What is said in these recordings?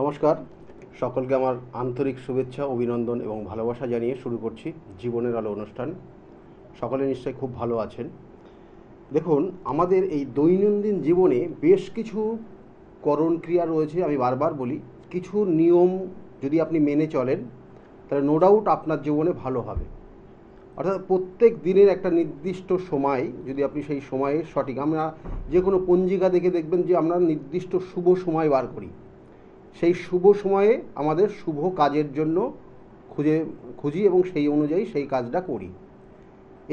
নমস্কার, সকলকে আমার আন্তরিক শুভেচ্ছা, অভিনন্দন এবং ভালোবাসা জানিয়ে শুরু করছি জীবনের আলো অনুষ্ঠান। সকলে নিশ্চয়ই খুব ভালো আছেন। দেখুন, আমাদের এই দৈনন্দিন জীবনে বেশ কিছু করণ ক্রিয়া রয়েছে। আমি বারবার বলি, কিছু নিয়ম যদি আপনি মেনে চলেন তাহলে নো ডাউট আপনার জীবনে ভালো হবে। অর্থাৎ প্রত্যেক দিনের একটা নির্দিষ্ট সময়, যদি আপনি সেই সময়ে সঠিক, আমরা যে কোনো পঞ্জিকা দেখে দেখবেন যে আমরা নির্দিষ্ট শুভ সময় বার করি। সেই শুভ সময়ে আমাদের শুভ কাজের জন্য খুঁজি এবং সেই অনুযায়ী সেই কাজটা করি।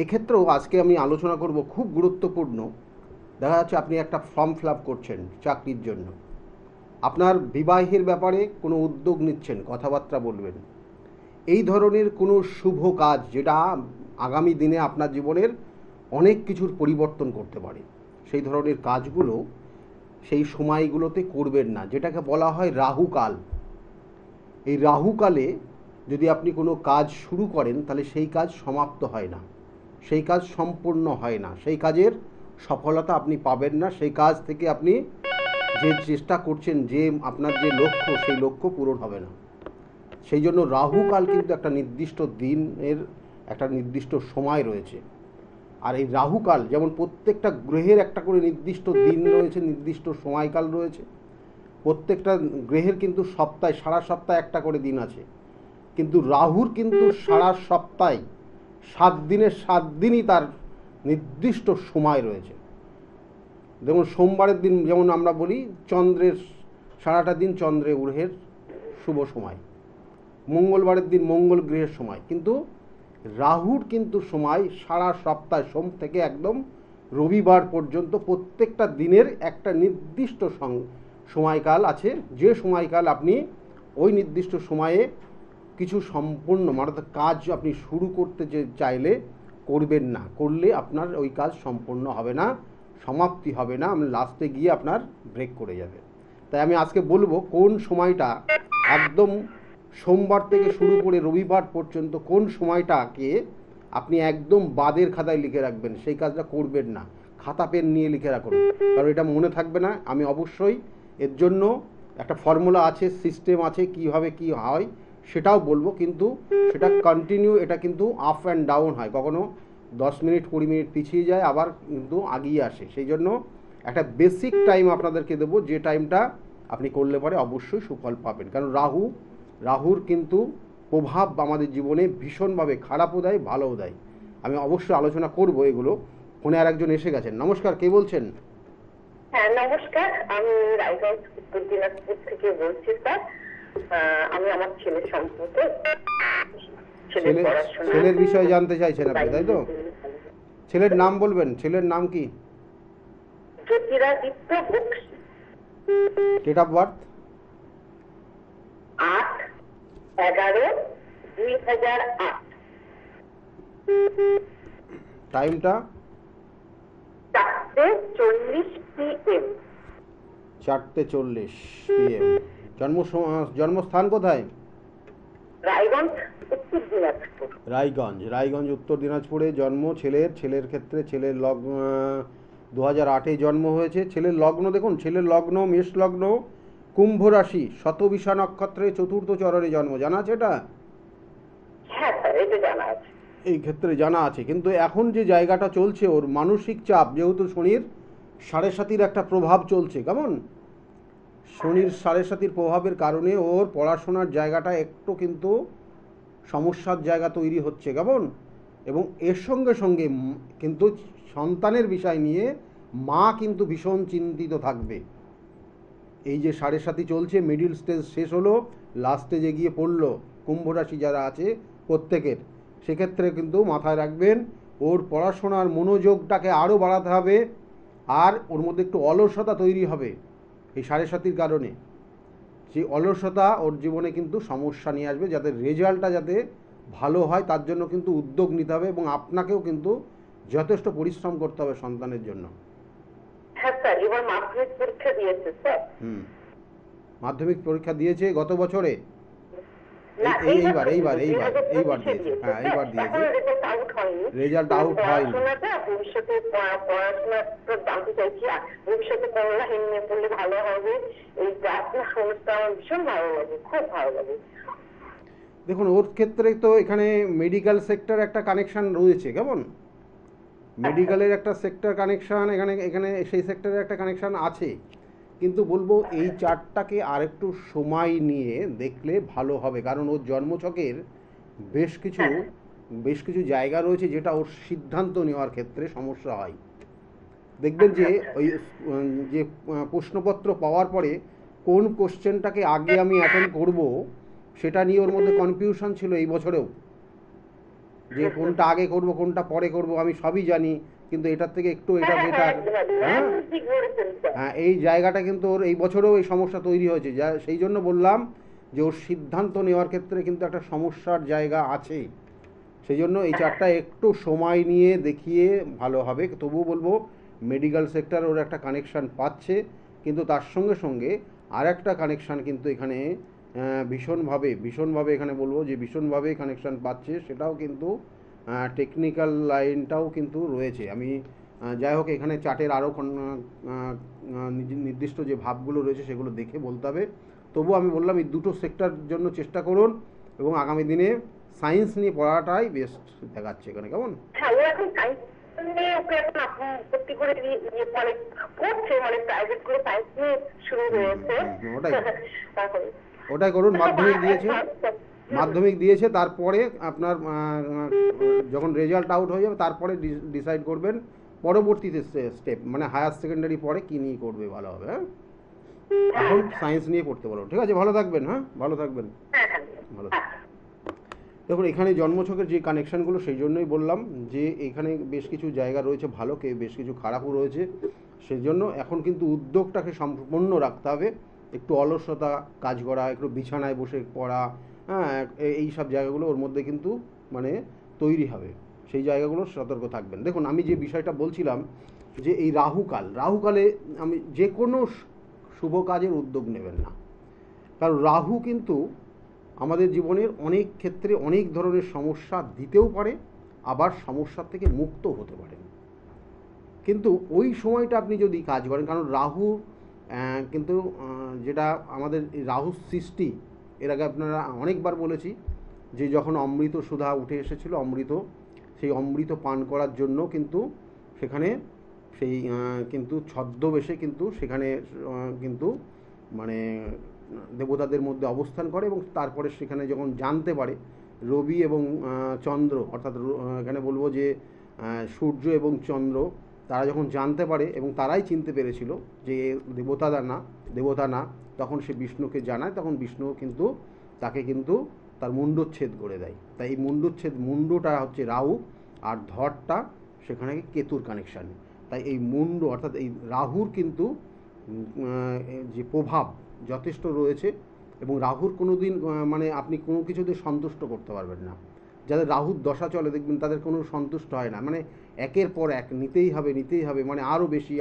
এক্ষেত্রেও আজকে আমি আলোচনা করব খুব গুরুত্বপূর্ণ। দেখা যাচ্ছে আপনি একটা ফর্ম ফিল আপ করছেন চাকরির জন্য, আপনার বিবাহের ব্যাপারে কোনো উদ্যোগ নিচ্ছেন, কথাবার্তা বলবেন, এই ধরনের কোনো শুভ কাজ যেটা আগামী দিনে আপনার জীবনের অনেক কিছুর পরিবর্তন করতে পারে, সেই ধরনের কাজগুলো সেই সময়গুলোতে করবেন না, যেটাকে বলা হয় রাহুকাল। এই রাহুকালে যদি আপনি কোনো কাজ শুরু করেন তাহলে সেই কাজ সমাপ্ত হয় না, সেই কাজ সম্পূর্ণ হয় না, সেই কাজের সফলতা আপনি পাবেন না, সেই কাজ থেকে আপনি যে চেষ্টা করছেন, যে আপনার যে লক্ষ্য, সেই লক্ষ্য পূরণ হবে না। সেই জন্য রাহুকাল কিন্তু একটা নির্দিষ্ট দিনের একটা নির্দিষ্ট সময় রয়েছে। আর এই রাহুকাল যেমন প্রত্যেকটা গ্রহের একটা করে নির্দিষ্ট দিন রয়েছে, নির্দিষ্ট সময়কাল রয়েছে, প্রত্যেকটা গ্রহের কিন্তু সপ্তাহে, সারা সপ্তাহে একটা করে দিন আছে, কিন্তু রাহুর কিন্তু সারা সপ্তাহে 7 দিনের 7 দিনই তার নির্দিষ্ট সময় রয়েছে। যেমন সোমবারের দিন যেমন আমরা বলি চন্দ্রের সারাটা দিন চন্দ্রে গ্রহের শুভ সময়, মঙ্গলবারের দিন মঙ্গল গ্রহের সময়, কিন্তু রাহুর কিন্তু সময় সারা সপ্তাহে সোম থেকে একদম রবিবার পর্যন্ত প্রত্যেকটা দিনের একটা নির্দিষ্ট সময়কাল আছে, যে সময়কাল আপনি ওই নির্দিষ্ট সময়ে কিছু সম্পূর্ণ মানে কাজ আপনি শুরু করতে যে চাইলে করবেন না, করলে আপনার ওই কাজ সম্পূর্ণ হবে না, সমাপ্তি হবে না, লাস্টে গিয়ে আপনার ব্রেক করে যাবে। তাই আমি আজকে বলবো কোন সময়টা একদম সোমবার থেকে শুরু করে রবিবার পর্যন্ত কোন সময়টাকে আপনি একদম বাদের খাতায় লিখে রাখবেন, সেই কাজটা করবেন না। খাতা পেন নিয়ে লিখে রাখুন, কারণ এটা মনে থাকবে না। আমি অবশ্যই এর জন্য একটা ফর্মুলা আছে, সিস্টেম আছে, কিভাবে কি হয় সেটাও বলবো, কিন্তু সেটা কন্টিনিউ, এটা কিন্তু আপ অ্যান্ড ডাউন হয়, কখনো 10 মিনিট 20 মিনিট পিছিয়ে যায়, আবার কিন্তু আগিয়ে আসে। সেই জন্য একটা বেসিক টাইম আপনাদেরকে দেবো, যে টাইমটা আপনি করলে পরে অবশ্যই সুফল পাবেন। কারণ রাহুর কিন্তু প্রভাব আমাদের জীবনে ভীষণভাবে খারাপও দেয়, ভালোও দেয়। আমি অবশ্যই আলোচনা করব এগুলো। ফোনে আর একজন এসে গেছেন। নমস্কার, কে বলছেন? হ্যাঁ, নমস্কার। আমি রায়গঞ্জ উত্তর দিনাজপুর থেকে বলছি স্যার। আমি আমার ছেলের সম্পর্কে, ছেলের ছেলে পড়াশোনা, ছেলের বিষয়ে জানতে চাইছেন আপনি, তাই তো? ছেলের নাম বলবেন, ছেলের নাম কি? Jyotiraditya Bakshi. Date of birth? 8/11/2008। টাইমটা? 4:40 PM। 4:40 PM। জন্মস্থান কোথায়? রায়গঞ্জ উত্তর দিনাজপুর। রায়গঞ্জ উত্তর দিনাজপুরে জন্ম ছেলের। ছেলের ক্ষেত্রে ছেলের লগ্ন 2008-এ জন্ম হয়েছে। ছেলের লগ্ন দেখুন, ছেলের লগ্ন মেষ লগ্ন, কুম্ভ রাশি, শতবিশা নক্ষত্রে চতুর্থ চরণে জন্ম। জানা আছে এটা? হ্যাঁ স্যার, এটা জানা আছে। এই ক্ষেত্রে জানা আছে, কিন্তু এখন যে জায়গাটা চলছে ওর মানসিক চাপ, যেহেতু শনির 7.5-এর একটা প্রভাব চলছে, কেমন? শনির 7.5-এর প্রভাবের কারণে ওর পড়াশোনার জায়গাটা একটু কিন্তু সমস্যার জায়গা তৈরি হচ্ছে, কেমন? এবং এর সঙ্গে সঙ্গে কিন্তু সন্তানের বিষয় নিয়ে মা কিন্তু ভীষণ চিন্তিত থাকবে। এই যে 7.5 চলছে, মিডিল স্টেজ শেষ হলো, লাস্ট স্টেজে গিয়ে পড়লো, কুম্ভ রাশি যারা আছে প্রত্যেকের, সেক্ষেত্রে কিন্তু মাথায় রাখবেন ওর পড়াশোনার মনোযোগটাকে আরও বাড়াতে হবে, আর ওর মধ্যে একটু অলসতা তৈরি হবে এই 7.5-এর কারণে। সেই অলসতা ওর জীবনে কিন্তু সমস্যা নিয়ে আসবে, যাতে রেজাল্টটা যাতে ভালো হয় তার জন্য কিন্তু উদ্যোগ নিতে হবে, এবং আপনাকেও কিন্তু যথেষ্ট পরিশ্রম করতে হবে সন্তানের জন্য। হ্যাঁ স্যার, এবার মাধ্যমিক পরীক্ষা দিয়েছে স্যার। মাধ্যমিক পরীক্ষা দিয়েছে গত বছরে? না, এইবার দিয়েছে, হ্যাঁ এইবার দিয়েছে, রেজাল্ট আউট হয়নি। রেজাল্ট আউট হয়নি। ভবিষ্যতে পড়াশোনাটা জানতে চাইছি, ভবিষ্যতে কোন লাইন নিয়ে পড়লে ভালো হবে, এইটা আপনার সংস্থা আমার ভীষণ ভালো লাগে, খুব ভালো লাগে। দেখুন ওর ক্ষেত্রে তো এখানে মেডিকেল সেক্টর একটা কানেকশন রয়েছে, কেমন মেডিকেলের একটা সেক্টর কানেকশন এখানে এখানে সেই সেক্টরের একটা কানেকশন আছে, কিন্তু বলবো এই চার্টটাকে আরেকটু সময় নিয়ে দেখলে ভালো হবে, কারণ ওর জন্মছকের বেশ কিছু জায়গা রয়েছে যেটা ওর সিদ্ধান্ত নেওয়ার ক্ষেত্রে সমস্যা হয়। দেখবেন যে ওই যে প্রশ্নপত্র পাওয়ার পরে কোন কোশ্চেনটাকে আগে আমি অ্যাটেন্ড করব সেটা নিয়ে ওর মধ্যে কনফিউশন ছিল এই বছরেও, যে কোনটা আগে করব কোনটা পরে করব, আমি সবই জানি কিন্তু এটার থেকে একটু এটা বেটার। হ্যাঁ হ্যাঁ, এই জায়গাটা কিন্তু ওর এই বছরেও এই সমস্যা তৈরি হয়েছে, যা সেই জন্য বললাম যে ওর সিদ্ধান্ত নেওয়ার ক্ষেত্রে কিন্তু একটা সমস্যার জায়গা আছে, সেই জন্য এই চারটা একটু সময় নিয়ে দেখিয়ে ভালো হবে। তবুও বলবো মেডিকেল সেক্টর ওর একটা কানেকশান পাচ্ছে, কিন্তু তার সঙ্গে সঙ্গে আর একটা কানেকশান কিন্তু এখানে ভীষণভাবে এখানে বলবো যে ভীষণভাবে কানেকশান পাচ্ছে, সেটাও কিন্তু টেকনিক্যাল লাইনটাও কিন্তু রয়েছে। আমি যাই হোক এখানে চার্টের আরও নির্দিষ্ট যে ভাবগুলো রয়েছে সেগুলো দেখে বলতে হবে। তবু আমি বললাম এই দুটো সেক্টর জন্য চেষ্টা করুন এবং আগামী দিনে সায়েন্স নিয়ে পড়াটাই বেস্ট দেখাচ্ছে এখানে, কেমন? হ্যাঁ, ও এখন সায়েন্স নিয়ে ওকে এখন ভর্তি করে মানে পড়ছে, মানে প্রাইভেট করে সায়েন্স নিয়ে শুরু হয়েছে। ওটাই করুন। মাধ্যমিক দিয়েছে তারপরে আপনার যখন রেজাল্ট আউট হয়ে যাবে তারপরে ডিসাইড করবেন পরবর্তীতে স্টেপ, মানে হায়ার সেকেন্ডারি পরে কী নিয়ে করবে ভালো হবে। হ্যাঁ, এখন সায়েন্স নিয়ে পড়তে পারো, ঠিক আছে? ভালো থাকবেন। হ্যাঁ, ভালো থাকবেন, ভালো থাকবেন। দেখুন এখানে জন্মছকের যে কানেকশানগুলো সেই জন্যই বললাম যে এখানে বেশ কিছু জায়গা রয়েছে ভালো, বেশ কিছু খারাপও রয়েছে, সেই জন্য এখন কিন্তু উদ্যোগটাকে সম্পূর্ণ রাখতে হবে। একটু অলসতা কাজ করা, একটু বিছানায় বসে পড়া, হ্যাঁ এই সব জায়গাগুলো ওর মধ্যে কিন্তু মানে তৈরি হবে, সেই জায়গাগুলো সতর্ক থাকবেন। দেখুন আমি যে বিষয়টা বলছিলাম যে এই রাহুকালে আমি যে কোনো শুভ কাজের উদ্যোগ নেবেন না, কারণ রাহু কিন্তু আমাদের জীবনের অনেক ক্ষেত্রে অনেক ধরনের সমস্যা দিতেও পারে, আবার সমস্যার থেকে মুক্ত হতে পারেন। কিন্তু ওই সময়টা আপনি যদি কাজ করেন, কারণ রাহু কিন্তু যেটা আমাদের রাহুর সৃষ্টি, এর আগে আপনারা অনেকবার বলেছি যে যখন অমৃত সুধা উঠে এসেছিল সেই অমৃত পান করার জন্য কিন্তু সেখানে সেই কিন্তু ছদ্মবেশে কিন্তু সেখানে কিন্তু মানে দেবতাদের মধ্যে অবস্থান করে, এবং তারপরে সেখানে যখন জানতে পারে রবি এবং চন্দ্র, অর্থাৎ এখানে বলবো যে সূর্য এবং চন্দ্র, তারা যখন জানতে পারে এবং তারাই চিনতে পেরেছিল যে দেবতা না, তখন সে বিষ্ণুকে জানায়, তখন বিষ্ণু কিন্তু তাকে কিন্তু তার মুণ্ডচ্ছেদ করে দেয়। তাই এই মুণ্ডটা হচ্ছে রাহু, আর ধরটা সেখানে কেতুর কানেকশান। তাই এই মুণ্ড অর্থাৎ এই রাহুর কিন্তু যে প্রভাব যথেষ্ট রয়েছে, এবং রাহুর কোনো দিন মানে আপনি কোনো কিছুতে সন্তুষ্ট করতে পারবেন না। যাদের রাহুর দশা চলে দেখবেন তাদের কোনো সন্তুষ্ট হয় না, মানে একের পর এক নিতেই হবে, মানে আরও বেশি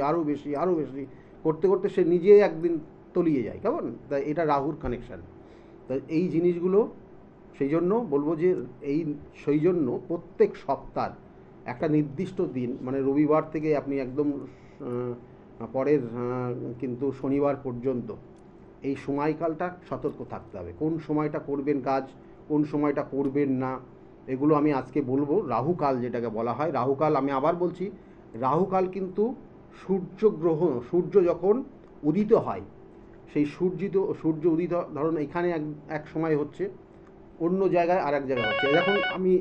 করতে করতে সে নিজেই একদিন তলিয়ে যায়, কেমন? তাই এটা রাহুর কানেকশান। তাই এই জিনিসগুলো সেই জন্য বলবো যে সেই জন্য প্রত্যেক সপ্তাহ একটা নির্দিষ্ট দিন, মানে রবিবার থেকে আপনি একদম পরের কিন্তু শনিবার পর্যন্ত এই সময়কালটা সতর্ক থাকতে হবে। কোন সময়টা করবেন কাজ, কোন সময়টা করবেন না, এগুলো আমি আজকে বলবো। রাহুকাল যেটাকে বলা হয়, রাহুকাল আমি আবার বলছি, রাহুকাল কিন্তু সূর্য যখন উদিত হয়, সেই সূর্য উদিত ধরুন এখানে এক সময় হচ্ছে, অন্য জায়গায় আর এক জায়গায় হচ্ছে। এখন আমি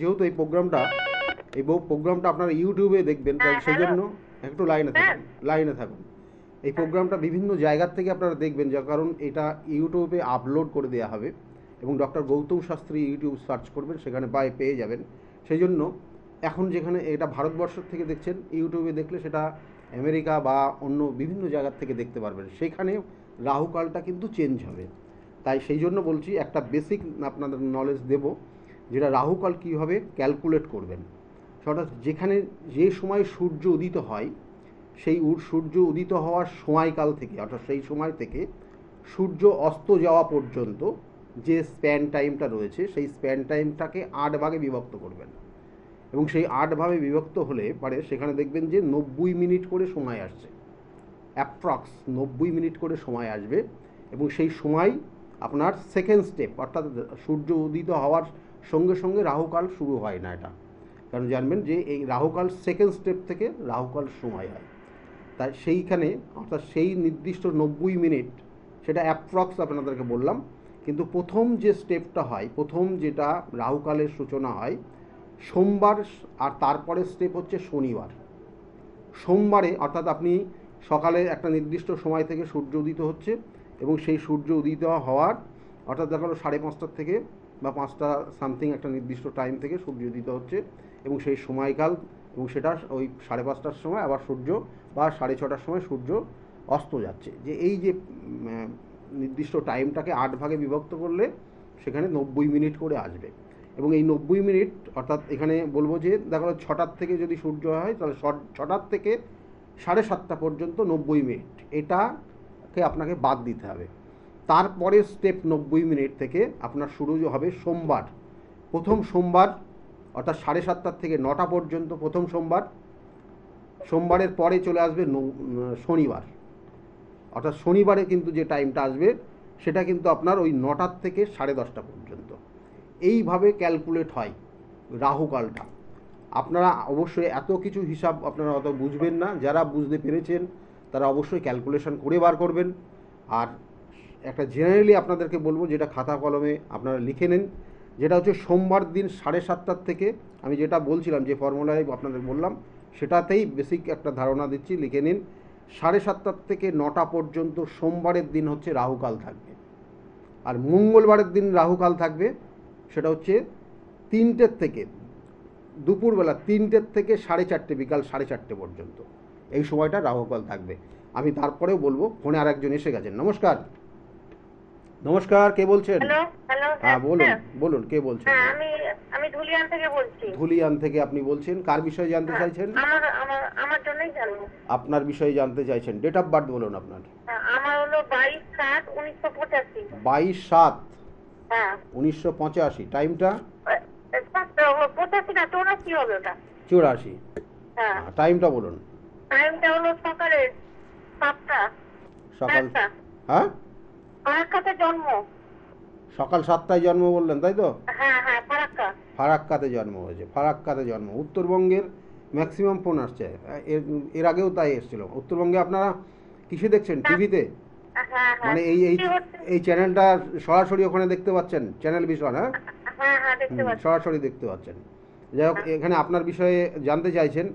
যেহেতু এই প্রোগ্রামটা আপনারা ইউটিউবে দেখবেন, তাই সেই জন্য একটু লাইনে থাকুন। এই প্রোগ্রামটা বিভিন্ন জায়গার থেকে আপনারা দেখবেন, যার কারণ এটা ইউটিউবে আপলোড করে দেওয়া হবে, এবং doctor Gautam Shastri YouTube search করবেন, সেখানে পেয়ে যাবেন। সেই জন্য এখন যেখানে এটা ভারতবর্ষের থেকে দেখছেন, ইউটিউবে দেখলে সেটা আমেরিকা বা অন্য বিভিন্ন জায়গার থেকে দেখতে পারবেন, সেখানে রাহুকালটা কিন্তু চেঞ্জ হবে। তাই সেই জন্য বলছি একটা বেসিক আপনাদের নলেজ দেব, যেটা রাহুকাল কীভাবে ক্যালকুলেট করবেন। অর্থাৎ যে সময় সূর্য উদিত হয়, সেই সূর্য উদিত হওয়ার সময়কাল থেকে, অর্থাৎ সেই সময় থেকে সূর্য অস্ত যাওয়া পর্যন্ত যে স্প্যান টাইমটা রয়েছে সেই স্প্যান টাইমটাকে 8 ভাগে বিভক্ত করবেন, এবং সেই 8 ভাগে বিভক্ত হলে পরে সেখানে দেখবেন যে 90 মিনিট করে সময় আসছে, অ্যাপ্রক্স 90 মিনিট করে সময় আসবে। এবং সেই সময় আপনার সেকেন্ড স্টেপ, অর্থাৎ সূর্য উদিত হওয়ার সঙ্গে সঙ্গে রাহুকাল শুরু হয় না এটা, কারণ জানবেন যে এই রাহুকাল সেকেন্ড স্টেপ থেকে রাহুকাল সময় হয়। তাই সেইখানে অর্থাৎ সেই নির্দিষ্ট 90 মিনিট, সেটা অ্যাপ্রক্স আপনাদেরকে বললাম, কিন্তু প্রথম যে স্টেপটা হয়, প্রথম যেটা রাহুকালের সূচনা হয় সোমবার, আর তারপরে স্টেপ হচ্ছে শনিবার। সোমবারে অর্থাৎ আপনি সকালে একটা নির্দিষ্ট সময় থেকে সূর্য উদিত হচ্ছে, এবং সেই সূর্য উদিত হওয়ার অর্থাৎ দেখা গেলো 5:30 থেকে বা 5টা সামথিং একটা নির্দিষ্ট টাইম থেকে সূর্য উদিত হচ্ছে, এবং সেই সময়কাল, এবং সেটা ওই 5:30টার সময় আবার সূর্য বা 6:30টার সময় সূর্য অস্ত যাচ্ছে। যে এই যে নির্দিষ্ট টাইমটাকে 8 ভাগে বিভক্ত করলে সেখানে 90 মিনিট করে আসবে। এবং এই 90 মিনিট অর্থাৎ এখানে বলবো যে দেখা গেলো 6টার থেকে যদি সূর্য হয় তাহলে 6টার থেকে 7:30 পর্যন্ত 90 মিনিট, এটাকে আপনাকে বাদ দিতে হবে। তারপরে স্টেপ 90 মিনিট থেকে আপনার শুরু হবে সোমবার, প্রথম সোমবার, অর্থাৎ 7:30 থেকে 9টা পর্যন্ত প্রথম সোমবার। সোমবারের পরে চলে আসবে শনিবার, অর্থাৎ শনিবারে কিন্তু যে টাইমটা আসবে সেটা কিন্তু আপনার ওই 9টার থেকে 10:30 পর্যন্ত। এইভাবে ক্যালকুলেট হয় রাহুকালটা। আপনারা অবশ্যই এত কিছু হিসাব আপনারা অত বুঝবেন না, যারা বুঝতে পেরেছেন তারা অবশ্যই ক্যালকুলেশন করে বার করবেন। আর একটা জেনারেলি আপনাদেরকে বলবো, যেটা খাতা কলমে আপনারা লিখে নেন, যেটা হচ্ছে সোমবার দিন 7:30 থেকে, আমি যেটা বলছিলাম যে ফর্মুলায় আপনাদের বললাম সেটাতেই বেসিক একটা ধারণা দিচ্ছি, লিখে নিন। 7:30 থেকে 9টা পর্যন্ত সোমবারের দিন হচ্ছে রাহুকাল থাকবে, আর মঙ্গলবারের দিন রাহুকাল থাকবে সেটা হচ্ছে 3টের থেকে দুপুরবেলা 3টের থেকে 4:30 বিকাল 4:30 পর্যন্ত, এই সময়টা রাহুকাল থাকবে। আমি তারপরেও বলবো। ফোনে আর একজন এসে গেছেন। নমস্কার। নমস্কার, কে বলছেন? Hello hello. হ্যাঁ বলুন বলুন, কে বলছেন? হ্যাঁ, আমি আমি ধুলিয়ান থেকে বলছি। ধুলিয়ান থেকে আপনি বলছেন, কার বিষয়ে জানতে চাইছেন? আমার আমার আমার জন্যই জানবো। আপনার বিষয়ে জানতে চাইছেন। ডেট অফ বার্থ বলুন আপনার। আমার হলো 22/7/1985। 22/7 হ্যাঁ 1985। টাইমটা 85 না 84 হবে ওটা। 84। হ্যাঁ টাইমটা বলুন। টাইমটা হলো সকালে 7টা। সকাল, 7টা। হ্যাঁ ফারাক্কাতে জন্ম। সকাল 7টায় জন্ম বললেন, তাই তো? হ্যাঁ হ্যাঁ ফারাক্কা। ফারাক্কাতে জন্ম হয়েছে, ফারাক্কাতে জন্ম। উত্তরবঙ্গের ম্যাক্সিমাম ফোন আসছে, এর আগেও তাই এসেছিল। উত্তরবঙ্গে আপনারা কিসে দেখছেন? টিভিতে? হ্যাঁ হ্যাঁ। মানে এই এই এই চ্যানেলটা সরাসরি ওখানে দেখতে পাচ্ছেন, চ্যানেল ভীষণ? হ্যাঁ হ্যাঁ হ্যাঁ দেখতে পাচ্ছি। সরাসরি দেখতে পাচ্ছেন। যাই হোক, এখানে আপনার বিষয়ে জানতে চাইছেন,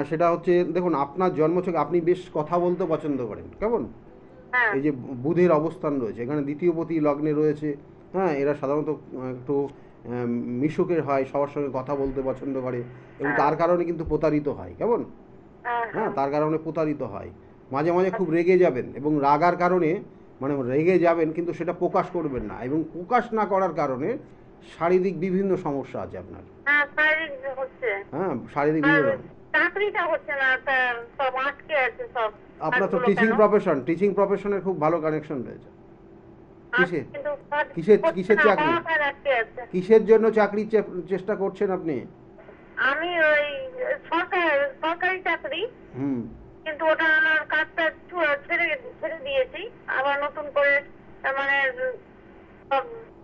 সেটা হচ্ছে দেখুন আপনার জন্মছকে আপনি বেশ কথা বলতে পছন্দ করেন, কেমন? হ্যাঁ এই যে বুধের অবস্থান রয়েছে এখানে, দ্বিতীয়পতি লগ্নে রয়েছে। হ্যাঁ, এরা সাধারণত একটু মিশুকের হয়, সবার সঙ্গে কথা বলতে পছন্দ করে, এবং তার কারণে কিন্তু প্রতারিত হয়, কেমন? হ্যাঁ, তার কারণে প্রতারিত হয়। মাঝে মাঝে খুব রেগে যাবেন, এবং রাগার কারণে মানে রেগে যাবেন কিন্তু সেটা প্রকাশ করবেন না, এবং প্রকাশ না করার কারণে শারীরিক বিভিন্ন সমস্যা আছে আপনার। হ্যাঁ শারীরিক হচ্ছে। হ্যাঁ, শারীরিক বিভিন্ন। চাকরিটা হচ্ছে না, সব আটকে আছে সব। আপনার তো টিচিং প্রফেশনের খুব ভালো কানেকশন রয়েছে। কিসের চাকরি, কিসের জন্য চাকরির চেষ্টা করছেন আপনি? আমি ওই সরকারি চাকরি, কিন্তু ওটা আমার কাজটা ছেড়ে দিয়েছি, আবার নতুন করে মানে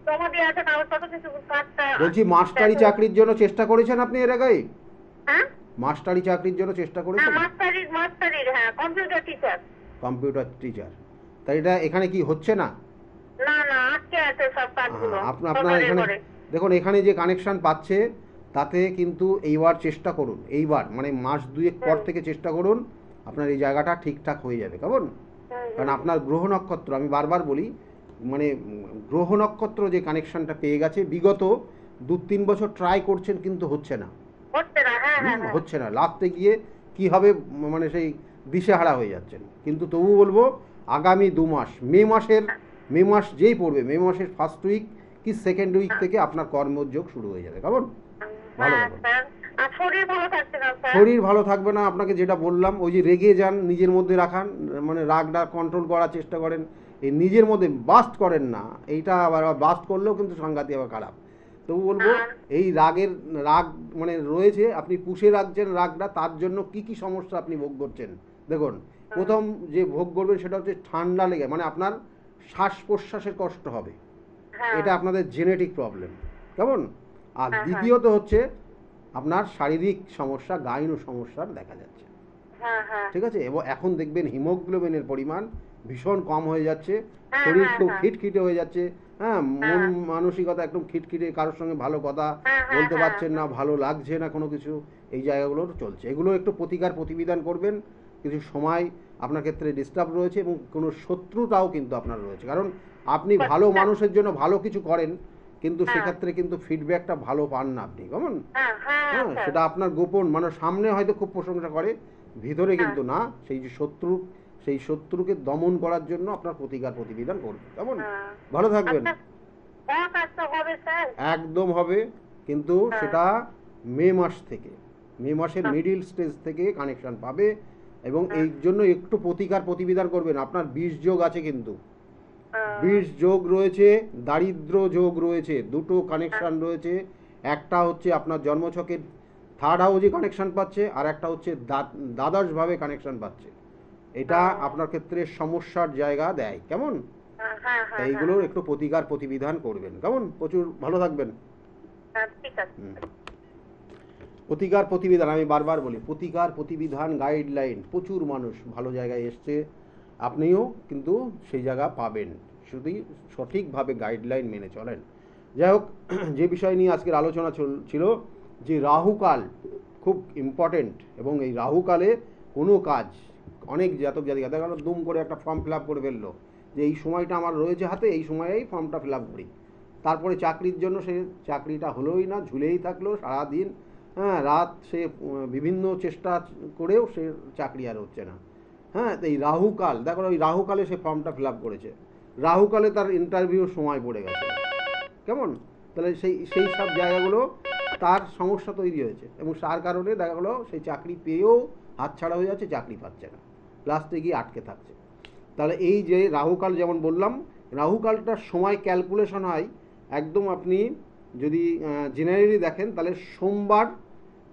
জমা দিয়ে আছে কাগজপত্র, কিছু কাজটা। বলছি, মাস্টারি চাকরির জন্য চেষ্টা করেছেন আপনি এর আগে? হ্যাঁ, মাস্টারি চাকরির জন্য চেষ্টা করেছেন? মাস্টারি, হ্যাঁ, কম্পিউটার টিচার। Computer teacher. তাই এটা এখানে কি হচ্ছে না? না না, আটকে আছে সব কাজগুলো। আপনার এখানে দেখুন, এখানে যে কানেকশন পাচ্ছে তাতে কিন্তু এইবার চেষ্টা করুন, এইবার মানে মাস 2 পর থেকে চেষ্টা করুন, আপনার এই জায়গাটা ঠিকঠাক হয়ে যাবে, কেমন? কারণ আপনার গ্রহ নক্ষত্র, আমি বারবার বলি, মানে গ্রহ নক্ষত্র যে কানেকশনটা পেয়ে গেছে, বিগত 2-3 বছর ট্রাই করছেন কিন্তু হচ্ছে না, হচ্ছে না। লাস্টে গিয়ে কি হবে মানে সেই দিশেহারা হয়ে যাচ্ছেন। কিন্তু তবু বলবো, আগামী 2 মাস, মে মাস যেই পড়বে, মে মাসের ফার্স্ট উইক কি সেকেন্ড উইক থেকে আপনার কর্মযোগ শুরু হয়ে যাবে, কেমন? ভালো থাকবে। শরীর ভালো থাকবে না, আপনাকে যেটা বললাম, ওই যে রেগে যান, নিজের মধ্যে রাখান, মানে রাগটা কন্ট্রোল করার চেষ্টা করেন, এই নিজের মধ্যে বাস্ট করেন না, এইটা আবার বাস্ট করলেও কিন্তু সাংঘাতিক আবার খারাপ। তবু বলবো এই রাগ মানে রয়েছে, আপনি পুষে রাখছেন রাগটা, তার জন্য কি কি সমস্যা আপনি ভোগ করছেন। দেখুন, প্রথম যে ভোগ করবেন সেটা হচ্ছে ঠান্ডা লেগে, মানে আপনার শ্বাস প্রশ্বাসের কষ্ট হবে, এটা আপনাদের জেনেটিক প্রবলেম, কেমন। আর দ্বিতীয়ত হচ্ছে আপনার শারীরিক সমস্যা, গাইনো সমস্যার দেখা যাচ্ছে, ঠিক আছে। এবং এখন দেখবেন হিমোগ্লোবিনের পরিমাণ ভীষণ কম হয়ে যাচ্ছে, শরীর খুব খিটখিটে হয়ে যাচ্ছে, হ্যাঁ, মন মানসিকতা একদম খিটখিটে, কারোর সঙ্গে ভালো কথা বলতে পারছেন না, ভালো লাগছে না কোনো কিছু, এই জায়গাগুলো চলছে। এগুলো একটু প্রতিবিধান করবেন। কিছু সময় আপনার ক্ষেত্রে ডিস্টার্ব রয়েছে এবং কোনো শত্রুতাও কিন্তু আপনার রয়েছে, কারণ আপনি ভালো মানুষের জন্য ভালো কিছু করেন, কিন্তু সেক্ষেত্রে কিন্তু ফিডব্যাকটা ভালো পান না আপনি, কেমন। হ্যাঁ, সেটা আপনার গোপন, মানে সামনে হয়তো খুব প্রশংসা করে, ভিতরে কিন্তু না। সেই শত্রুকে দমন করার জন্য আপনার প্রতিবিধান করবে, কেমন। ভালো থাকবেন। একদম হবে, কিন্তু সেটা মে মাসের মিডিল স্টেজ থেকে কানেকশন পাবে, এবং এই জন্য একটু প্রতিবিধান করবেন। আপনার 20 যোগ আছে, কিন্তু 20 যোগ রয়েছে, দারিদ্র যোগ রয়েছে, দুটো কানেকশন রয়েছে। একটা হচ্ছে আপনার জন্মছকের 3rd হাউসে কানেকশন পাচ্ছে, আর একটা হচ্ছে দ্বাদশভাবে কানেকশন পাচ্ছে। এটা আপনার ক্ষেত্রে সমস্যার জায়গা দেয়, কেমন। এইগুলোর একটু প্রতিবিধান করবেন, কেমন। প্রচুর ভালো থাকবেন। প্রতিবিধান, আমি বারবার বলি, প্রতিবিধান, গাইডলাইন, প্রচুর মানুষ ভালো জায়গায় এসছে, আপনিও কিন্তু সেই জায়গা পাবেন, শুধু সঠিকভাবে গাইডলাইন মেনে চলেন। যাই হোক, যে বিষয় নিয়ে আজকের আলোচনা ছিল যে রাহুকাল খুব ইম্পর্টেন্ট, এবং এই রাহুকালে কোনো কাজ, অনেক জাতক জাতিকা দেখা গেল দুম করে একটা ফর্ম ফিল আপ করে ফেললো, যে এই সময়টা আমার রয়েছে হাতে, এই সময়েই ফর্মটা ফিল আপ করি, তারপরে চাকরির জন্য সে চাকরিটা হলোই না, ঝুলেই থাকলো সারাদিন, হ্যাঁ, রাত সে বিভিন্ন চেষ্টা করেও সে চাকরি আর হচ্ছে না। হ্যাঁ, এই রাহুকাল, দেখো ওই রাহুকালে সে ফর্মটা ফিল আপ করেছে, রাহুকালে তার ইন্টারভিউর সময় পড়ে গেছে, কেমন। তাহলে সেই সব জায়গাগুলো তার সমস্যা তৈরি হয়েছে, এবং তার কারণে দেখা গেলো সেই চাকরি পেয়েও হাতছাড়া হয়ে যাচ্ছে, চাকরি পাচ্ছে না, লাস্টে গিয়ে আটকে থাকছে। তাহলে এই যে রাহুকাল, যেমন বললাম, রাহুকালটার সময় ক্যালকুলেশন হয় একদম, আপনি যদি জেনারেলি দেখেন, তাহলে সোমবার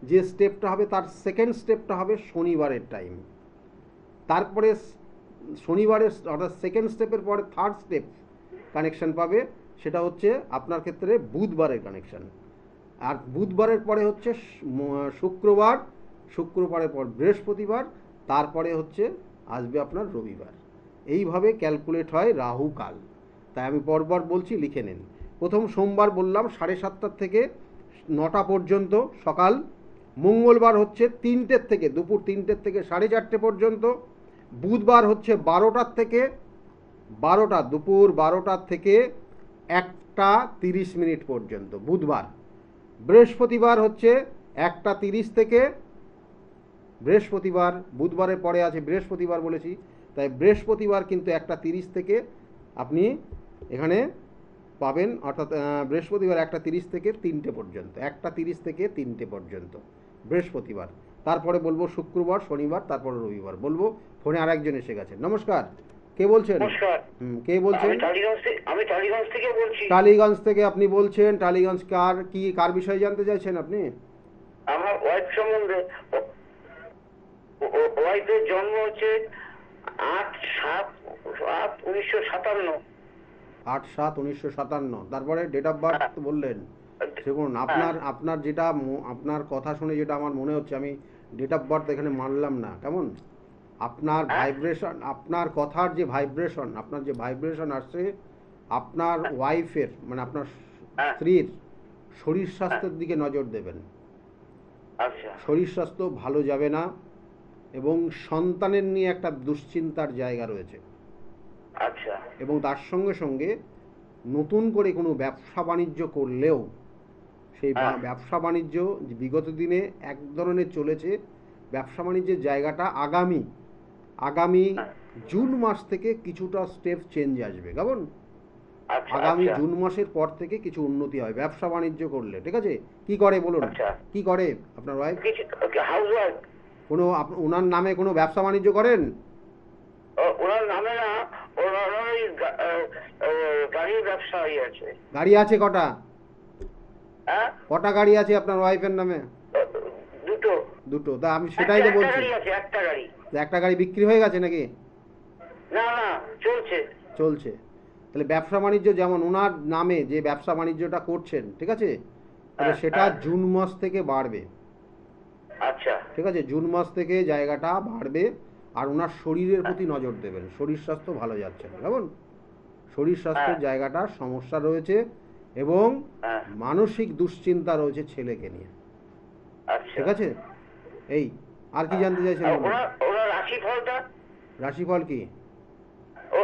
যে স্টেপটা হবে তার সেকেন্ড স্টেপটা হবে শনিবারের টাইম, তারপরে শনিবারের অর্থাৎ সেকেন্ড স্টেপের পরে 3rd স্টেপ কানেকশন পাবে, সেটা হচ্ছে আপনার ক্ষেত্রে বুধবারের কানেকশন, আর বুধবারের পরে হচ্ছে শুক্রবারের পর বৃহস্পতিবার, তারপরে হচ্ছে আসবে আপনার রবিবার। এইভাবে ক্যালকুলেট হয় রাহুকাল। তাই আমি পরপর বলছি, লিখে নিন। প্রথম সোমবার বললাম 7:30 থেকে 9টা পর্যন্ত সকাল, মঙ্গলবার হচ্ছে 3টে থেকে দুপুর 3টে থেকে 4:30 পর্যন্ত, বুধবার হচ্ছে 12টা থেকে দুপুর 12টা থেকে 1:30 পর্যন্ত বুধবার, বৃহস্পতিবার হচ্ছে 1:30 থেকে, বৃহস্পতিবার বুধবারের পরে আছে বৃহস্পতিবার বলেছি, তাই বৃহস্পতিবার কিন্তু 1:30 থেকে আপনি এখানে পাবেন, অর্থাৎ বৃহস্পতিবার 1:30 থেকে 3টে পর্যন্ত, 1:30 থেকে 3টে পর্যন্ত বৃহস্পতিবার। তারপরে বলবো শুক্রবার, শনিবার, তারপর রবিবার বলবো। ফোনে আরেকজন এসে গেছে। নমস্কার, কে বলছেন? কে বলছেন? আমি টালিগঞ্জ থেকে বলছি। টালিগঞ্জ থেকে আপনি বলছেন? টালিগঞ্জ কার বিষয়ে জানতে চাইছেন আপনি? আমার ওয়াইফ সম্বন্ধে। ওয়াইফের জন্ম হচ্ছে 8/7/1957। 8/7/1957। তারপরে ডেট অফ বার্থ বললেন। দেখুন, আপনার যেটা আপনার কথা শুনে যেটা আমার মনে হচ্ছে, আমি ডেট অফ বার্থ এখানে মানলাম না, কেমন। আপনার ভাইব্রেশন, আপনার কথার যে ভাইব্রেশন, আপনার যে ভাইব্রেশন আসছে, আপনার ওয়াইফের মানে আপনার স্ত্রীর শরীর স্বাস্থ্যের দিকে নজর দেবেন। শরীর স্বাস্থ্য ভালো যাবে না, এবং সন্তানের নিয়ে একটা দুশ্চিন্তার জায়গা রয়েছে। এবং তার সঙ্গে সঙ্গে নতুন করে কোনো ব্যবসা বাণিজ্য করলেও সেই ব্যবসা বাণিজ্য বিগত দিনে এক ধরনের চলেছে, ব্যবসা বাণিজ্যের জায়গাটা আগামী জুন মাস থেকে কিছুটা স্টেপ চেঞ্জ আসবে, কেমন। আগামী জুন মাসের পর থেকে কিছু উন্নতি হয় ব্যবসা বাণিজ্য করলে, ঠিক আছে। কি করে বলুন, কি করে আপনার ওয়াইফ? কোনো ওনার নামে কোনো ব্যবসা বাণিজ্য করেন? ওনার নামে না, ওনার ওই গাড়ির ব্যবসা হয়ে আছে। গাড়ি আছে কটা? হ্যাঁ, কটা গাড়ি আছে আপনার ওয়াইফের নামে? দুটো। দুটো। তা আমি সেটাই তো একটা বলছি, গাড়ি আছে, একটা গাড়ি। যে একটা গাড়ি বিক্রি হয়ে গেছে নাকি? না না, চলছে। চলছে। তাহলে ব্যবসা বাণিজ্য যেমন ওনার নামে যে ব্যবসা বাণিজ্যটা করছেন, ঠিক আছে, তাহলে হ্যাঁ, সেটা হ্যাঁ। জুন মাস থেকে বাড়বে। আচ্ছা ঠিক আছে, জুন মাস থেকে জায়গাটা বাড়বে। আর ওনার শরীরের প্রতি নজর দেবেন, শরীর স্বাস্থ্য ভালো যাচ্ছে না, কেমন? শরীর স্বাস্থ্যের হ্যাঁ। জায়গাটা সমস্যা রয়েছে এবং হ্যাঁ, মানসিক দুশ্চিন্তা রয়েছে ছেলেকে নিয়ে। আচ্ছা। ঠিক আছে, এই আর কি জানতে চাইছেন আর বলুন? ওনার ওনার রাশিফলটা রাশিফল কি? ও